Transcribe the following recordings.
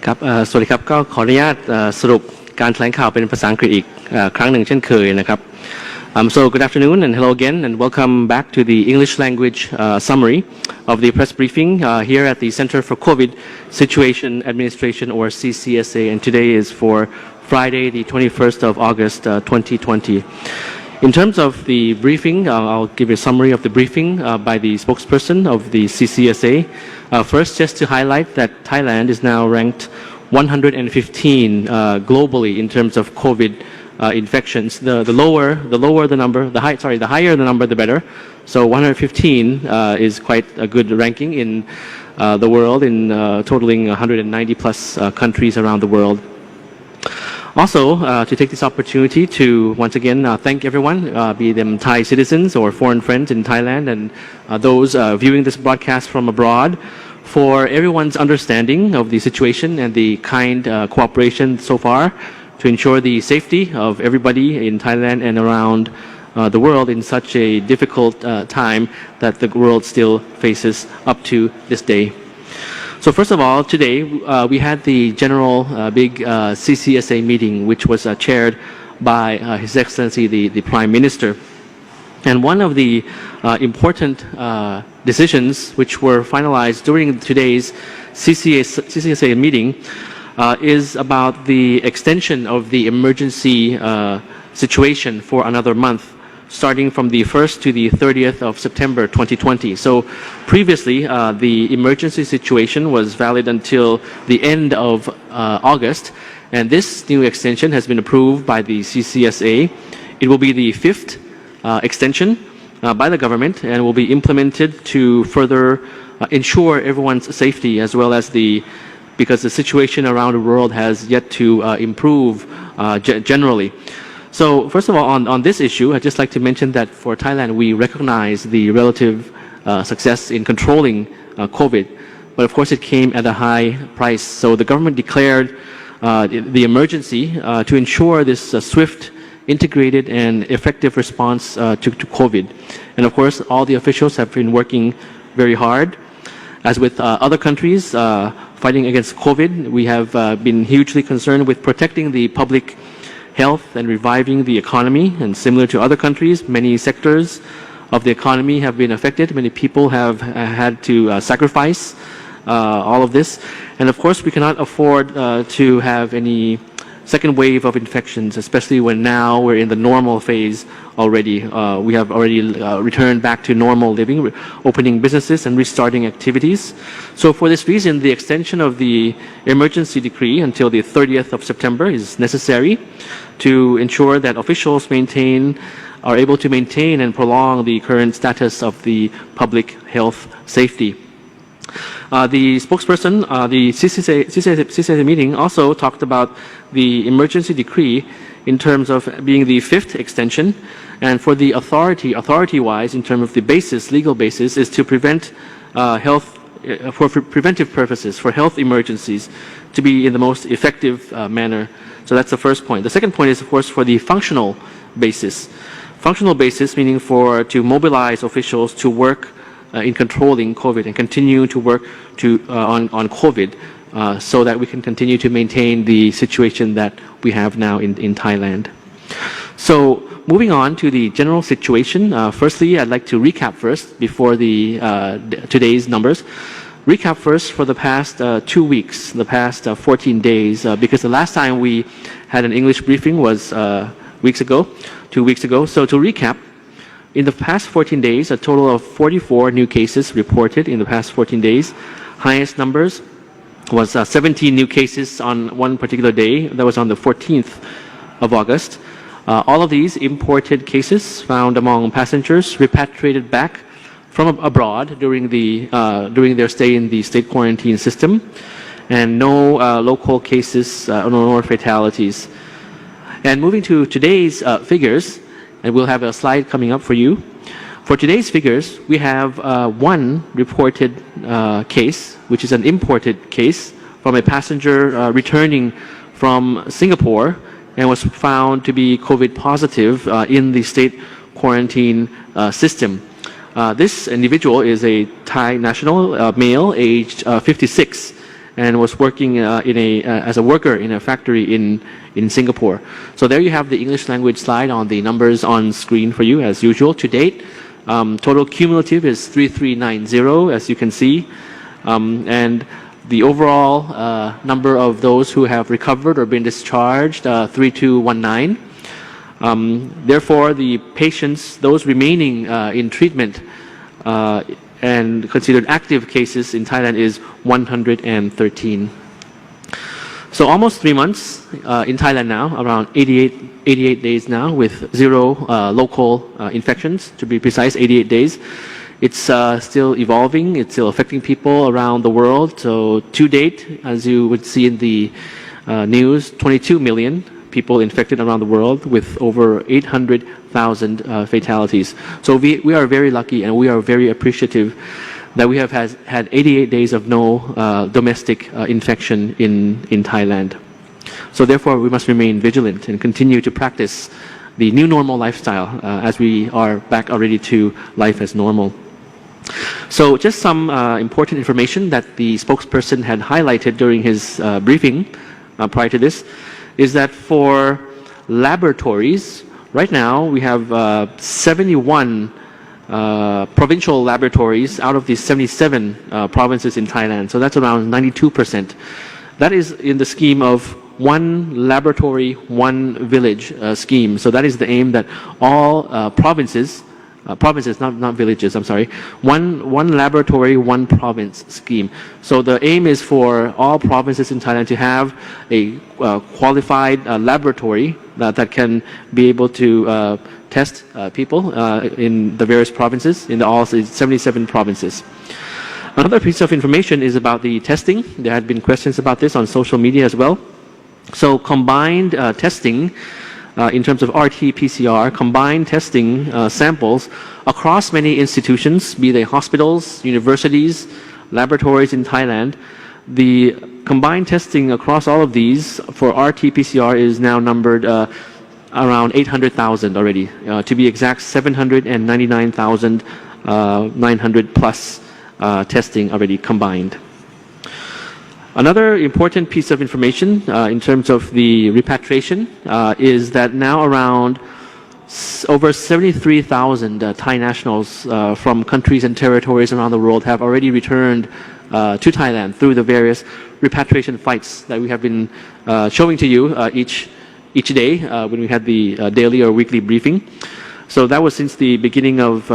ครับสวัสดีครับก็ขออนุญาตสรุปการแถลงข่าวเป็นภาษาอังกฤษอีกครั้งหนึ่งเช่นเคยนะครับ So good afternoon and hello again and welcome back to the English language summary of the press briefing here at the Center for COVID Situation Administration or CCSA, and today is for Friday the 21st of August 2020. In terms of the briefing, I'll give you a summary of the briefing by the spokesperson of the CCSA. First, just to highlight that Thailand is now ranked 115 globally in terms of COVID infections. The lower the number, the higher the number, the better. So 115 is quite a good ranking in the world, in totaling 190 plus countries around the world. Also, to take this opportunity to once again thank everyone, be them Thai citizens or foreign friends in Thailand and those viewing this broadcast from abroad, for everyone's understanding of the situation and the kind cooperation so far to ensure the safety of everybody in Thailand and around the world in such a difficult time that the world still faces up to this day. So first of all, today we had the general big CCSA meeting, which was chaired by His Excellency the Prime Minister. And one of the important decisions which were finalized during today's CCSA meeting is about the extension of the emergency situation for another month, starting from the 1st to the 30th of September 2020. So previously, the emergency situation was valid until the end of August, and this new extension has been approved by the CCSA. It will be the 5th extension by the government and will be implemented to further ensure everyone's safety, as well as because the situation around the world has yet to improve generally. So first of all, on this issue, I'd just like to mention that for Thailand, we recognize the relative success in controlling COVID, but of course it came at a high price. So the government declared the emergency to ensure this swift, integrated and effective response to COVID. And of course, all the officials have been working very hard. As with other countries fighting against COVID, we have been hugely concerned with protecting the public health and reviving the economy. And similar to other countries, many sectors of the economy have been affected. Many people have had to sacrifice all of this. And of course, we cannot afford to have any second wave of infections, especially when now we're in the normal phase already. We have already returned back to normal living, opening businesses and restarting activities. So for this reason, the extension of the emergency decree until the 30th of September is necessary to ensure that officials are able to maintain and prolong the current status of the public health safety. The spokesperson, the CCSA meeting also talked about the emergency decree in terms of being the 5th extension, and for the authority-wise, in terms of the legal basis, is to prevent for preventive purposes, for health emergencies, to be in the most effective manner. So that's the first point. The second point is, of course, for the functional basis. Functional basis meaning to mobilize officials to work in controlling COVID and continue to work on COVID so that we can continue to maintain the situation that we have now in Thailand. So moving on to the general situation, firstly, I'd like to recap first before today's numbers. Recap first for the past 2 weeks, the past 14 days, because the last time we had an English briefing was 2 weeks ago. So to recap, in the past 14 days, a total of 44 new cases reported in the past 14 days. Highest numbers was 17 new cases on one particular day. That was on the 14th of August. All of these imported cases found among passengers repatriated back from abroad during their stay in the state quarantine system, and no local cases nor fatalities. And moving to today's figures, and we'll have a slide coming up for you. For today's figures, we have one reported case, which is an imported case from a passenger returning from Singapore and was found to be COVID positive in the state quarantine system. This individual is a Thai national, male, aged 56, and was working as a worker in a factory in Singapore. So there you have the English language slide on the numbers on screen for you as usual. To date, total cumulative is 3390, as you can see, and the overall number of those who have recovered or been discharged, 3219. Therefore, the patients, those remaining in treatment and considered active cases in Thailand is 113. So almost 3 months in Thailand now, around 88 days now, with 0 local infections, to be precise, 88 days. It's still evolving, it's still affecting people around the world. So to date, as you would see in the news, 22 million people infected around the world with over 800,000 fatalities. So we are very lucky and we are very appreciative that we have had 88 days of no domestic infection in Thailand. So therefore, we must remain vigilant and continue to practice the new normal lifestyle as we are back already to life as normal. So just some important information that the spokesperson had highlighted during his briefing prior to this is that for laboratories, right now we have 71 provincial laboratories out of the 77 provinces in Thailand. So that's around 92%. That is in the scheme of one laboratory, one village scheme. So that is the aim that all provinces, not villages, I'm sorry, one laboratory, one province scheme. So the aim is for all provinces in Thailand to have a qualified laboratory that can be able to test people in the various provinces, in all 77 provinces. Another piece of information is about the testing. There had been questions about this on social media as well. So combined testing in terms of RT-PCR, combined testing samples across many institutions, be they hospitals, universities, laboratories in Thailand. The combined testing across all of these for RT-PCR is now numbered around 800,000 already. To be exact, 799,900 plus testing already combined. Another important piece of information in terms of the repatriation is that now around over 73,000 Thai nationals from countries and territories around the world have already returned to Thailand through the various repatriation flights that we have been showing to you each day when we had the daily or weekly briefing. So that was since the beginning of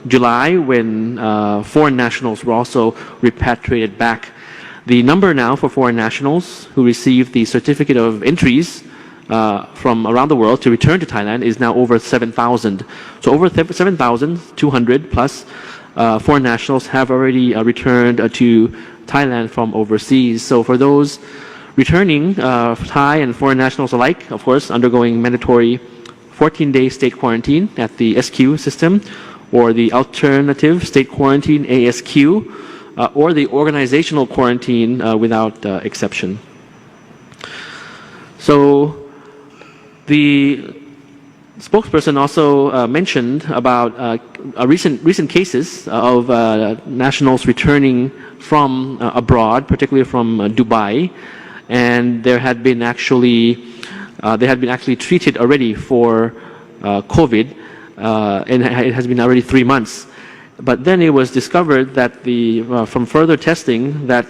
July when foreign nationals were also repatriated back. The number now for foreign nationals who received the certificate of entries from around the world to return to Thailand is now over 7,000. So over 7,200 plus foreign nationals have already returned to Thailand from overseas. So for those returning, Thai and foreign nationals alike, of course, undergoing mandatory 14-day state quarantine at the SQ system, or the alternative state quarantine ASQ, or the organizational quarantine without exception. So the spokesperson also mentioned about recent cases of nationals returning from abroad, particularly from Dubai, and they had been actually treated already for COVID, and it has been already 3 months. But then it was discovered that from further testing that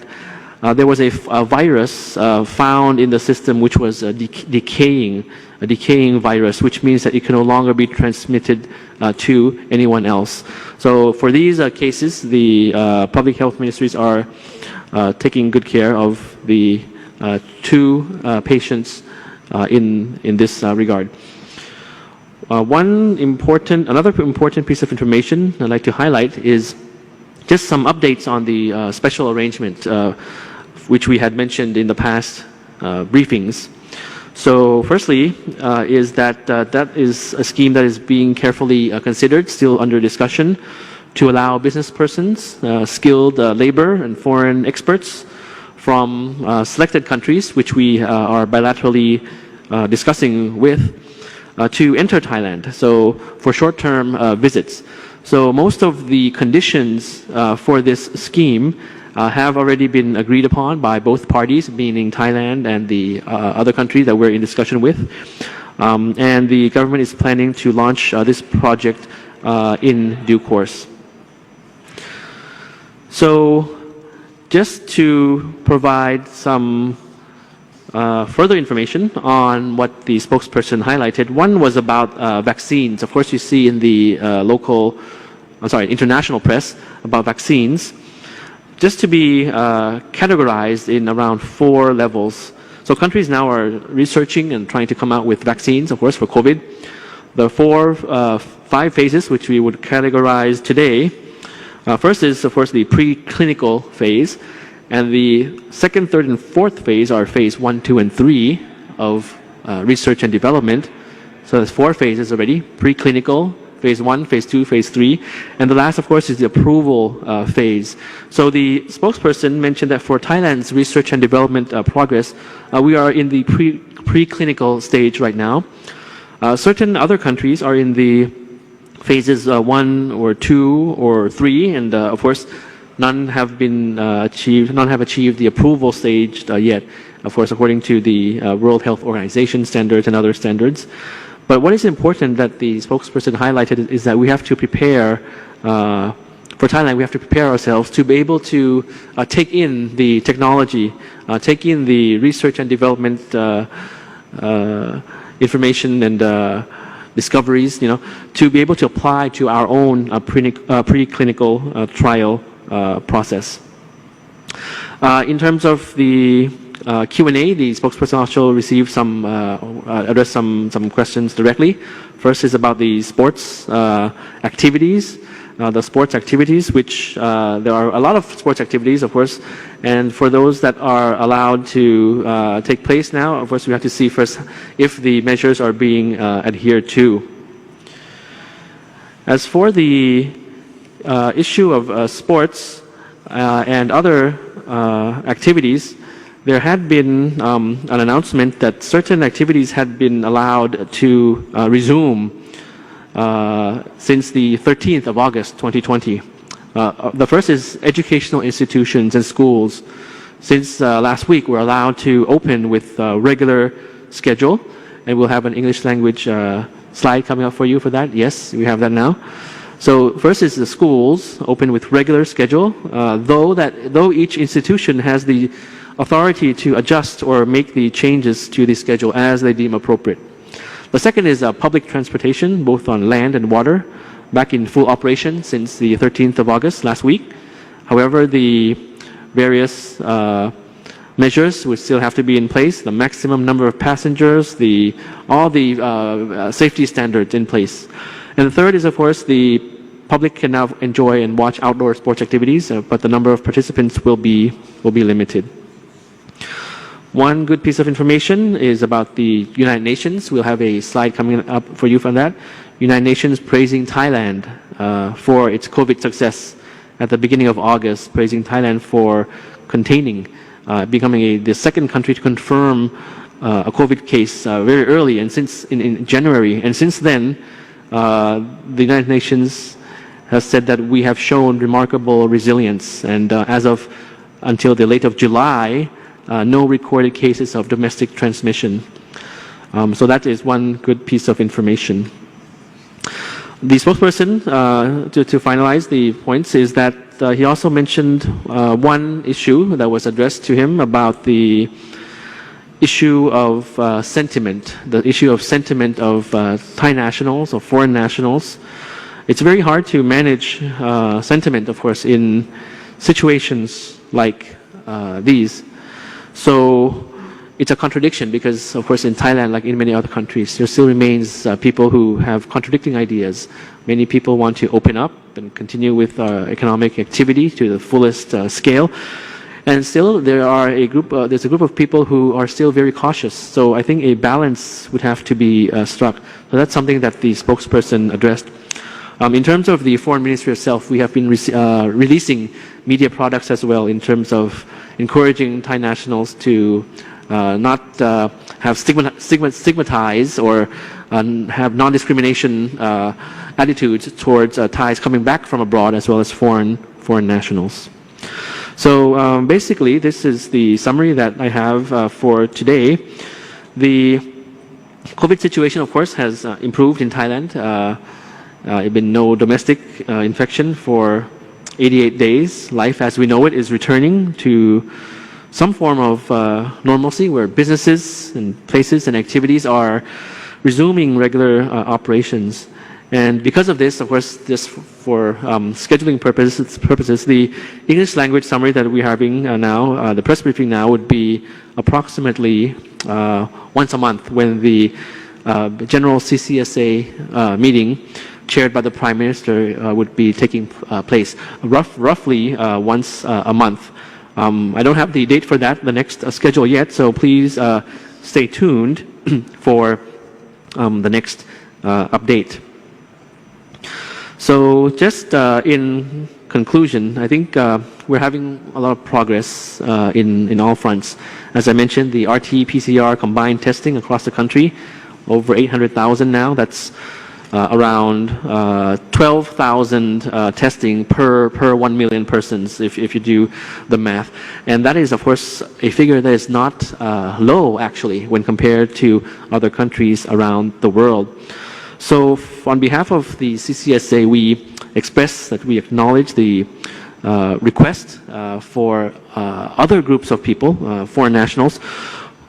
there was a virus found in the system which was a decaying virus, which means that it can no longer be transmitted to anyone else. So for these cases, the public health ministries are taking good care of the 2 patients in this regard. Another important piece of information I'd like to highlight is just some updates on the special arrangement, which we had mentioned in the past briefings. So firstly is that is a scheme that is being carefully considered, still under discussion, to allow business persons, skilled labor and foreign experts from selected countries, which we are bilaterally discussing with, to enter Thailand, so for short-term visits. So most of the conditions for this scheme have already been agreed upon by both parties, meaning Thailand and the other country that we're in discussion with. And the government is planning to launch this project in due course. So just to provide some further information on what the spokesperson highlighted, one was about vaccines. Of course, you see in the international press about vaccines, just to be categorized in around 4 levels. So countries now are researching and trying to come out with vaccines, of course, for COVID. The 5 phases, which we would categorize today. First is, of course, the preclinical phase. And the second, third, and fourth phase are phase 1, 2, and 3 of research and development. So there's 4 phases already: preclinical, phase 1, phase 2, phase 3. And the last, of course, is the approval phase. So the spokesperson mentioned that for Thailand's research and development progress, we are in the preclinical stage right now. Certain other countries are in the phases 1 or 2 or 3, and of course, none have achieved the approval stage yet, of course, according to the World Health Organization standards and other standards. But what is important that the spokesperson highlighted is that we have to prepare, for Thailand, we have to prepare ourselves to be able to take in the technology, take in the research and development information and discoveries, to be able to apply to our own preclinical trial process. In terms of the Q&A, the spokesperson also received addressed some questions directly. First is about the sports activities, which there are a lot of sports activities, of course, and for those that are allowed to take place now, of course, we have to see first if the measures are being adhered to. As for the issue of sports and other activities, there had been an announcement that certain activities had been allowed to resume since the 13th of August 2020. The first is educational institutions and schools. Since last week, we're allowed to open with a regular schedule, and we'll have an English language slide coming up for you for that. Yes, we have that now. So first is the schools open with regular schedule, though each institution has the authority to adjust or make the changes to the schedule as they deem appropriate. The second is public transportation, both on land and water, back in full operation since the 13th of August last week. However, the various measures would still have to be in place, the maximum number of passengers, all the safety standards in place. And the third is, of course, the public can now enjoy and watch outdoor sports activities, but the number of participants will be limited. One good piece of information is about the United Nations. We'll have a slide coming up for you from that. United Nations praising Thailand for its COVID success at the beginning of August, praising Thailand for containing, becoming the second country to confirm a COVID case very early, and since in January. And since then, the United Nations has said that we have shown remarkable resilience, and as of until the late of July, no recorded cases of domestic transmission. So that is one good piece of information. The spokesperson, to finalize the points, is that he also mentioned one issue that was addressed to him about the issue of sentiment, the issue of sentiment of Thai nationals or foreign nationals. It's very hard to manage sentiment, of course, in situations like these. So it's a contradiction because, of course, in Thailand, like in many other countries, there still remains people who have contradicting ideas. Many people want to open up and continue with economic activity to the fullest scale. And still, there's a group of people who are still very cautious. So I think a balance would have to be struck. So that's something that the spokesperson addressed. In terms of the Foreign Ministry itself, we have been releasing media products as well in terms of encouraging Thai nationals to not have stigmatized or have non-discrimination attitudes towards Thais coming back from abroad as well as foreign nationals. So basically, this is the summary that I have for today. The COVID situation, of course, has improved in Thailand. There's been no domestic infection for 88 days. Life as we know it is returning to some form of normalcy, where businesses and places and activities are resuming regular operations. And because of this, of course, just for scheduling purposes, the English language summary that we're having now, the press briefing now, would be approximately once a month, when the general CCSA meeting chaired by the Prime Minister would be taking place, roughly once a month. I don't have the date for that, the next schedule yet, so please stay tuned for the next update. So just in conclusion, I think we're having a lot of progress in all fronts. As I mentioned, the RT-PCR combined testing across the country, over 800,000 now. That's around 12,000 testing per 1 million persons, if you do the math. And that is, of course, a figure that is not low, actually, when compared to other countries around the world. So on behalf of the CCSA, we express that we acknowledge the request for other groups of people, foreign nationals,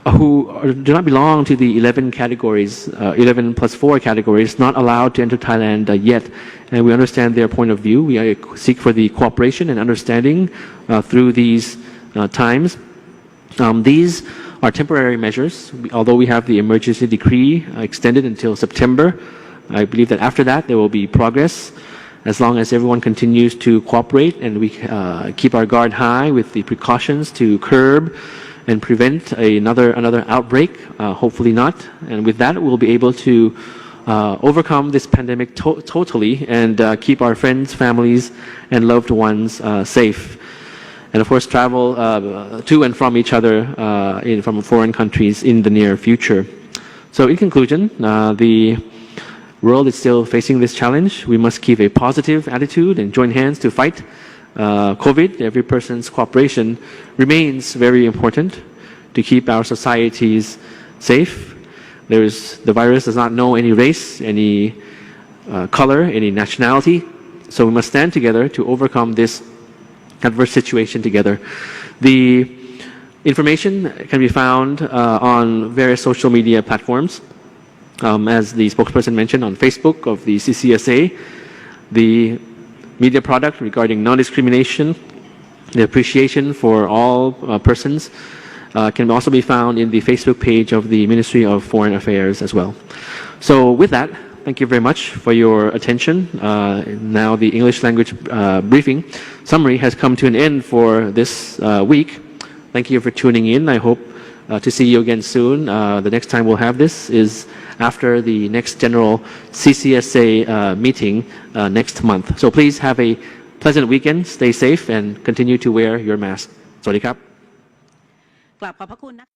who do not belong to the 11 categories, 11 plus 4 categories, not allowed to enter Thailand yet. And we understand their point of view. We seek for the cooperation and understanding through these times. These are temporary measures. Although we have the emergency decree extended until September, I believe that after that there will be progress, as long as everyone continues to cooperate and we keep our guard high with the precautions to curb and prevent another outbreak, hopefully not. And with that, we'll be able to overcome this pandemic totally and keep our friends, families, and loved ones safe. And of course, travel to and from each other from foreign countries in the near future. So in conclusion, the world is still facing this challenge. We must keep a positive attitude and join hands to fight COVID. Every person's cooperation remains very important to keep our societies safe. The virus does not know any race, any color, any nationality. So we must stand together to overcome this adverse situation together. The information can be found on various social media platforms. As the spokesperson mentioned, on Facebook of the CCSA, the media product regarding non-discrimination, the appreciation for all persons, can also be found in the Facebook page of the Ministry of Foreign Affairs as well. So with that, thank you very much for your attention. Now the English language briefing summary has come to an end for this week. Thank you for tuning in. I hope to see you again soon. The next time we'll have this is after the next general CCSA meeting next month. So please have a pleasant weekend, stay safe, and continue to wear your mask. สวัสดีครับ